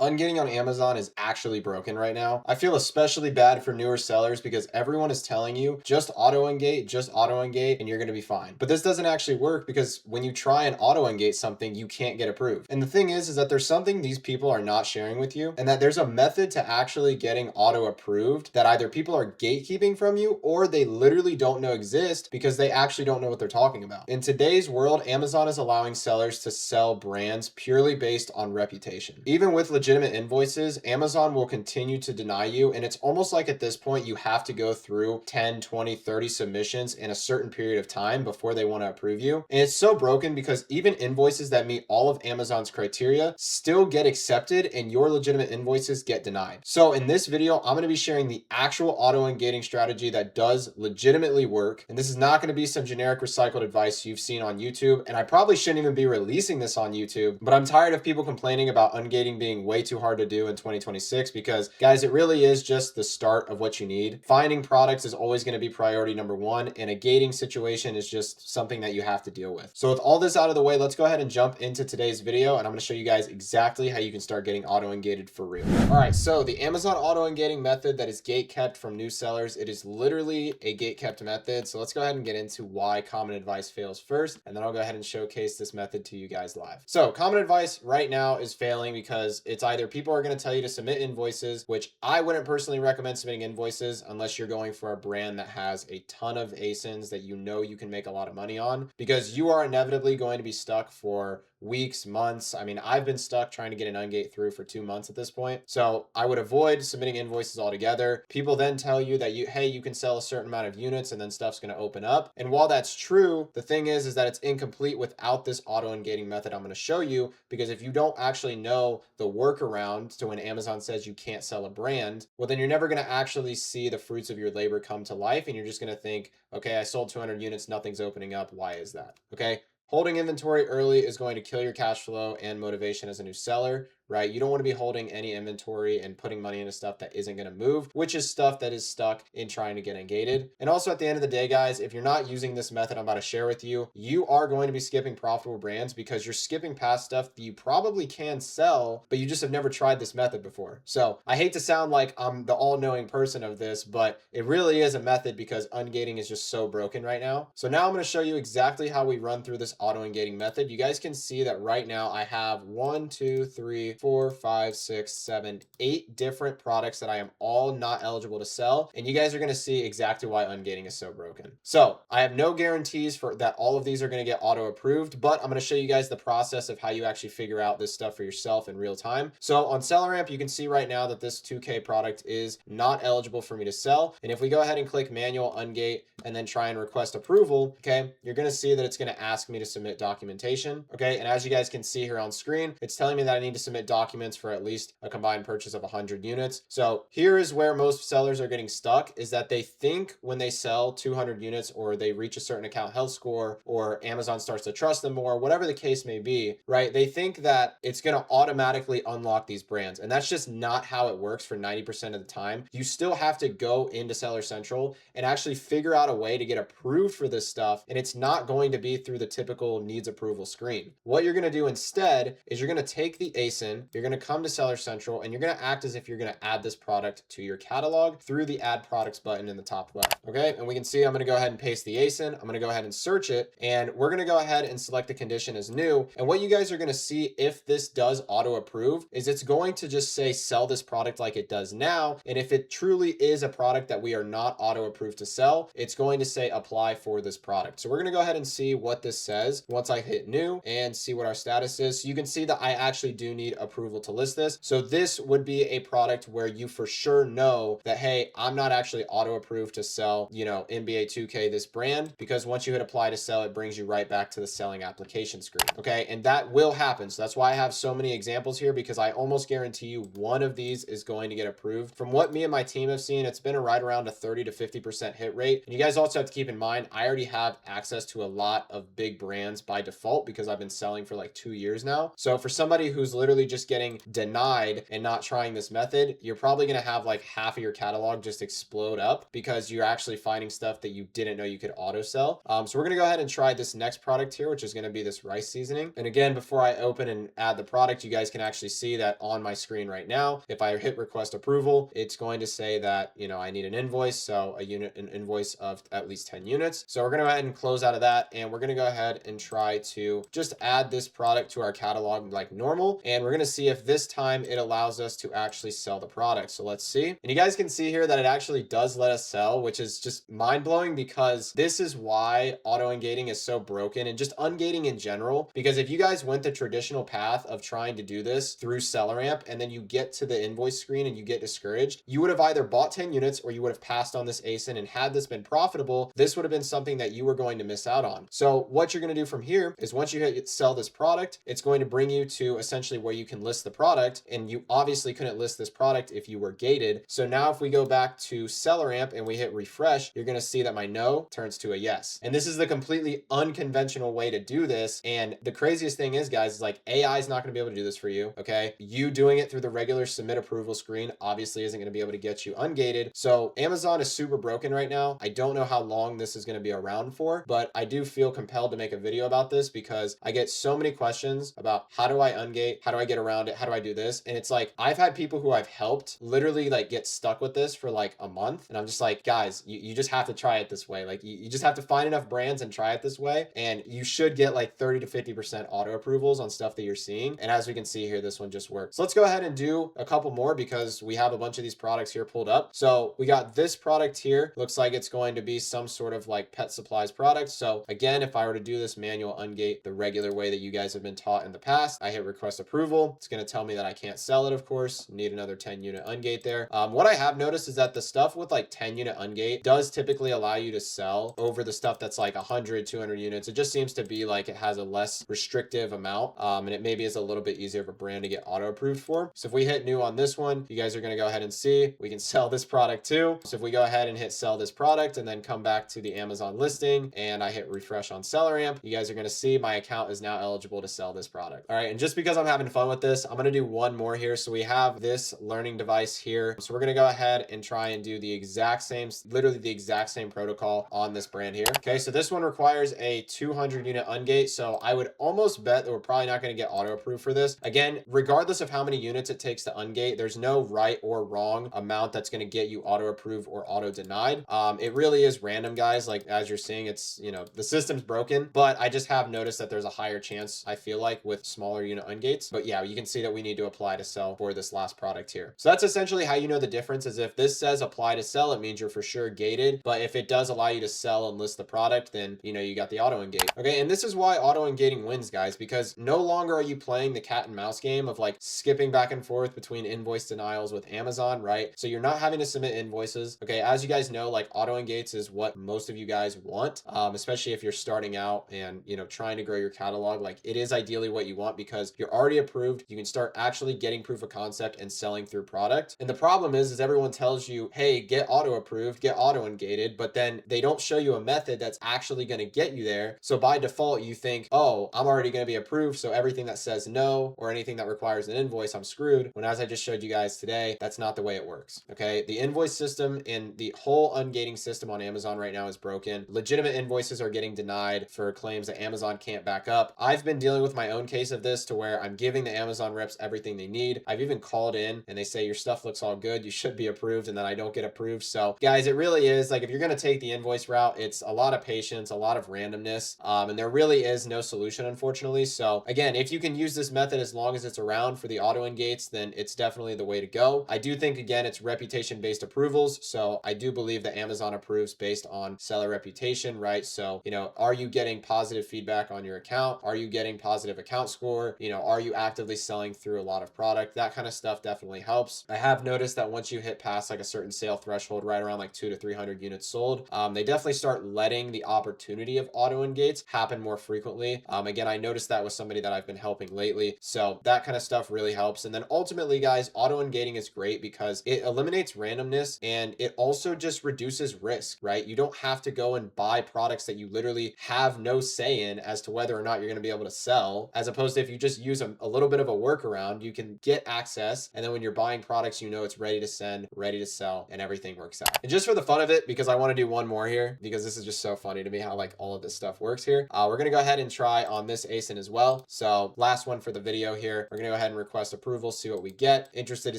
ungating on Amazon is actually broken right now. I feel especially bad for newer sellers because everyone is telling you just auto ungate, and you're going to be fine. But this doesn't actually work because when you try and auto ungate something, you can't get approved. And the thing is that there's something these people are not sharing with you, and that there's a method to actually getting auto approved that either people are gatekeeping from you or they literally don't know exist because they actually don't know what they're talking about. In today's world, Amazon is allowing sellers to sell brands purely based on reputation. Even with legitimate invoices, Amazon will continue to deny you, and it's almost like at this point you have to go through 10, 20, 30 submissions in a certain period of time before they want to approve you. And it's so broken because even invoices that meet all of Amazon's criteria still get accepted and your legitimate invoices get denied. So in this video, I'm going to be sharing the actual auto-ungating strategy that does legitimately work. And this is not going to be some generic recycled advice you've seen on YouTube. And I probably shouldn't even be releasing this on YouTube, but I'm tired of people complaining about ungating being way too hard to do in 2026 because, guys, it really is just the start of what you need. Finding products is always going to be priority number one, and a gating situation is just something that you have to deal with. So with all this out of the way, let's go ahead and jump into today's video, and I'm going to show you guys exactly how you can start getting auto-ungated for real. All right, so the Amazon auto-ungating method that is gatekept from new sellers, it is literally a gatekept method. So let's go ahead and get into why common advice fails first, and then I'll go ahead and showcase this method to you guys live. So common advice right now is failing because it's either people are going to tell you to submit invoices, which I wouldn't personally recommend submitting invoices unless you're going for a brand that has a ton of ASINs that you know you can make a lot of money on, because you are inevitably going to be stuck for weeks, months. I mean, I've been stuck trying to get an ungate through for 2 months at this point. So I would avoid submitting invoices altogether. People then tell you that hey, you can sell a certain amount of units and then stuff's going to open up. And while that's true, the thing is that it's incomplete without this auto-ungating method I'm going to show you, because if you don't actually know the workaround to when Amazon says you can't sell a brand, well, then you're never going to actually see the fruits of your labor come to life. And you're just going to think, okay, I sold 200 units, nothing's opening up. Why is that? Okay. Holding inventory early is going to kill your cash flow and motivation as a new seller, right? You don't want to be holding any inventory and putting money into stuff that isn't going to move, which is stuff that is stuck in trying to get ungated. And also at the end of the day, guys, if you're not using this method I'm about to share with you, you are going to be skipping profitable brands because you're skipping past stuff that you probably can sell, but you just have never tried this method before. So I hate to sound like I'm the all-knowing person of this, but it really is a method because ungating is just so broken right now. So now I'm going to show you exactly how we run through this auto-ungating method. You guys can see that right now I have 1, 2, 3, 4, 5, 6, 7, 8 different products that I am all not eligible to sell. And you guys are going to see exactly why ungating is so broken. So I have no guarantees for that all of these are going to get auto approved, but I'm going to show you guys the process of how you actually figure out this stuff for yourself in real time. So on SellerAmp, you can see right now that this 2K product is not eligible for me to sell. And if we go ahead and click manual ungate and then try and request approval, okay, you're going to see that it's going to ask me to submit documentation. Okay. And as you guys can see here on screen, it's telling me that I need to submit documents for at least a combined purchase of 100 units. So here is where most sellers are getting stuck, is that they think when they sell 200 units or they reach a certain account health score or Amazon starts to trust them more, whatever the case may be, right? They think that it's going to automatically unlock these brands. And that's just not how it works for 90% of the time. You still have to go into Seller Central and actually figure out a way to get approved for this stuff. And it's not going to be through the typical needs approval screen. What you're going to do instead is you're going to take the ASIN, you're going to come to Seller Central, and you're going to act as if you're going to add this product to your catalog through the add products button in the top left. Okay. And we can see I'm going to go ahead and paste the ASIN. I'm going to go ahead and search it, and we're going to go ahead and select the condition as new. And what you guys are going to see if this does auto approve is it's going to just say sell this product like it does now. And if it truly is a product that we are not auto approved to sell, it's going to say apply for this product. So we're going to go ahead and see what this says once I hit new and see what our status is. So you can see that I actually do need approval to list this. So this would be a product where you for sure know that, hey, I'm not actually auto approved to sell, NBA 2K, this brand, because once you hit apply to sell, it brings you right back to the selling application screen. Okay. And that will happen. So that's why I have so many examples here, because I almost guarantee you one of these is going to get approved. From what me and my team have seen, it's been right around a 30 to 50% hit rate. And you guys also have to keep in mind, I already have access to a lot of big brands by default because I've been selling for like 2 years now. So for somebody who's literally just getting denied and not trying this method, you're probably going to have like half of your catalog just explode up because you're actually finding stuff that you didn't know you could auto sell. So we're going to go ahead and try this next product here, which is going to be this rice seasoning. And again, before I open and add the product, you guys can actually see that on my screen right now. If I hit request approval, it's going to say that, you know, I need an invoice. So an invoice of at least 10 units. So we're going to go ahead and close out of that. And we're going to go ahead and try to just add this product to our catalog like normal. And we're going to see if this time it allows us to actually sell the product. So let's see. And you guys can see here that it actually does let us sell, which is just mind blowing because this is why auto-ungating is so broken and just ungating in general. Because if you guys went the traditional path of trying to do this through SellerAmp and then you get to the invoice screen and you get discouraged, you would have either bought 10 units or you would have passed on this ASIN. And had this been profitable, this would have been something that you were going to miss out on. So what you're going to do from here is once you hit sell this product, it's going to bring you to essentially where you can list the product. And you obviously couldn't list this product if you were gated. So now if we go back to SellerAmp and we hit refresh, you're going to see that my no turns to a yes. And this is the completely unconventional way to do this. And the craziest thing is, guys, is like AI is not going to be able to do this for you. Okay. You doing it through the regular submit approval screen obviously isn't going to be able to get you ungated. So Amazon is super broken right now. I don't know how long this is going to be around for, but I do feel compelled to make a video about this because I get so many questions about how do I ungate? How do I get around it? How do I do this? And it's like, I've had people who I've helped literally like get stuck with this for like a month. And I'm just like, guys, you just have to try it this way. Like you just have to find enough brands and try it this way. And you should get like 30 to 50% auto approvals on stuff that you're seeing. And as we can see here, this one just worked. So let's go ahead and do a couple more because we have a bunch of these products here pulled up. So we got this product here. Looks like it's going to be some sort of like pet supplies product. So again, if I were to do this manual ungate the regular way that you guys have been taught in the past, I hit request approval. It's going to tell me that I can't sell it, of course. Need another 10 unit ungate there. What I have noticed is that the stuff with like 10 unit ungate does typically allow you to sell over the stuff that's like 100, 200 units. It just seems to be like it has a less restrictive amount. And it maybe is a little bit easier of a brand to get auto approved for. So if we hit new on this one, you guys are going to go ahead and see we can sell this product too. So if we go ahead and hit sell this product and then come back to the Amazon listing and I hit refresh on SellerAmp, you guys are going to see my account is now eligible to sell this product. All right. And just because I'm having fun with this, I'm going to do one more here. So we have this learning device here. So we're going to go ahead and try and do the exact same, literally the exact same protocol on this brand here. Okay. So this one requires a 200 unit ungate. So I would almost bet that we're probably not going to get auto approved for this. Again, regardless of how many units it takes to ungate, there's no right or wrong amount that's going to get you auto approved or auto denied. It really is random, guys. Like as you're seeing, it's, you know, the system's broken, but I just have noticed that there's a higher chance, I feel like, with smaller unit ungates. But yeah, you can see that we need to apply to sell for this last product here. So that's essentially how you know the difference is if this says apply to sell, it means you're for sure gated. But if it does allow you to sell and list the product, then, you know, you got the auto ungate. Okay. And this is why auto ungating wins, guys, because no longer are you playing the cat and mouse game of like skipping back and forth between invoice denials with Amazon, right? So you're not having to submit invoices. Okay. As you guys know, like auto ungates is what most of you guys want, especially if you're starting out and, you know, trying to grow your catalog. Like it is ideally what you want because you're already approved. You can start actually getting proof of concept and selling through product. And the problem is everyone tells you, hey, get auto approved, get auto ungated, but then they don't show you a method that's actually going to get you there. So by default, you think, oh, I'm already going to be approved. So everything that says no or anything that requires an invoice, I'm screwed. When as I just showed you guys today, that's not the way it works. Okay. The invoice system and the whole ungating system on Amazon right now is broken. Legitimate invoices are getting denied for claims that Amazon can't back up. I've been dealing with my own case of this to where I'm giving the Amazon reps everything they need. I've even called in and they say your stuff looks all good, you should be approved, and then I don't get approved. So guys, it really is like if you're going to take the invoice route, it's a lot of patience, a lot of randomness, and there really is no solution, unfortunately. So again, if you can use this method as long as it's around for the auto ungates, then it's definitely the way to go. I do think, again, it's reputation based approvals. So I do believe that Amazon approves based on seller reputation, right? So, you know, are you getting positive feedback on your account? Are you getting positive account score? You know, are you actively selling through a lot of product? That kind of stuff definitely helps. I have noticed that once you hit past like a certain sale threshold, right around like 200 to 300 units sold, they definitely start letting the opportunity of auto ungates happen more frequently. Again, I noticed that with somebody that I've been helping lately. So that kind of stuff really helps. And then ultimately, guys, auto ungating is great because it eliminates randomness and it also just reduces risk, right? You don't have to go and buy products that you literally have no say in as to whether or not you're going to be able to sell, as opposed to if you just use a little bit bit of a workaround. You can get access, and then when you're buying products, you know it's ready to send, ready to sell, and everything works out. And just for the fun of it, because I want to do one more here, because this is just so funny to me how like all of this stuff works here. We're gonna go ahead and try on this ASIN as well. So last one for the video here. We're gonna go ahead and request approval, see what we get. Interested to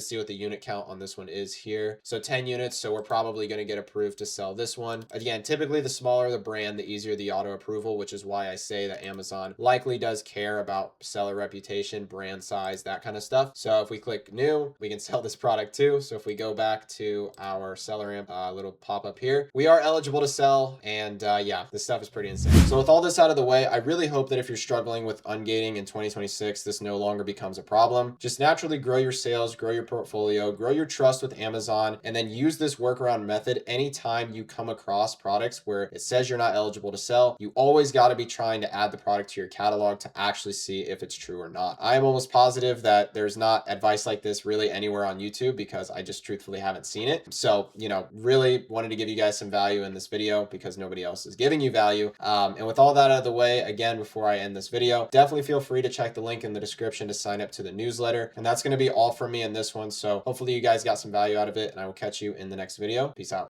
see what the unit count on this one is here. So 10 units. So we're probably gonna get approved to sell this one. Again, typically the smaller the brand, the easier the auto approval, which is why I say that Amazon likely does care about seller reputation, brand size, that kind of stuff. So if we click new, we can sell this product too. So if we go back to our seller amp little pop-up here, we are eligible to sell. And yeah, this stuff is pretty insane. So with all this out of the way, I really hope that if you're struggling with ungating in 2026, this no longer becomes a problem. Just naturally grow your sales, grow your portfolio, grow your trust with Amazon, and then use this workaround method anytime you come across products where it says you're not eligible to sell. You always got to be trying to add the product to your catalog to actually see if it's true or not. I am almost positive that there's not advice like this really anywhere on YouTube because I just truthfully haven't seen it. So, you know, really wanted to give you guys some value in this video because nobody else is giving you value. And with all that out of the way, again, before I end this video, definitely feel free to check the link in the description to sign up to the newsletter. And that's going to be all for me in this one. So hopefully you guys got some value out of it, and I will catch you in the next video. Peace out.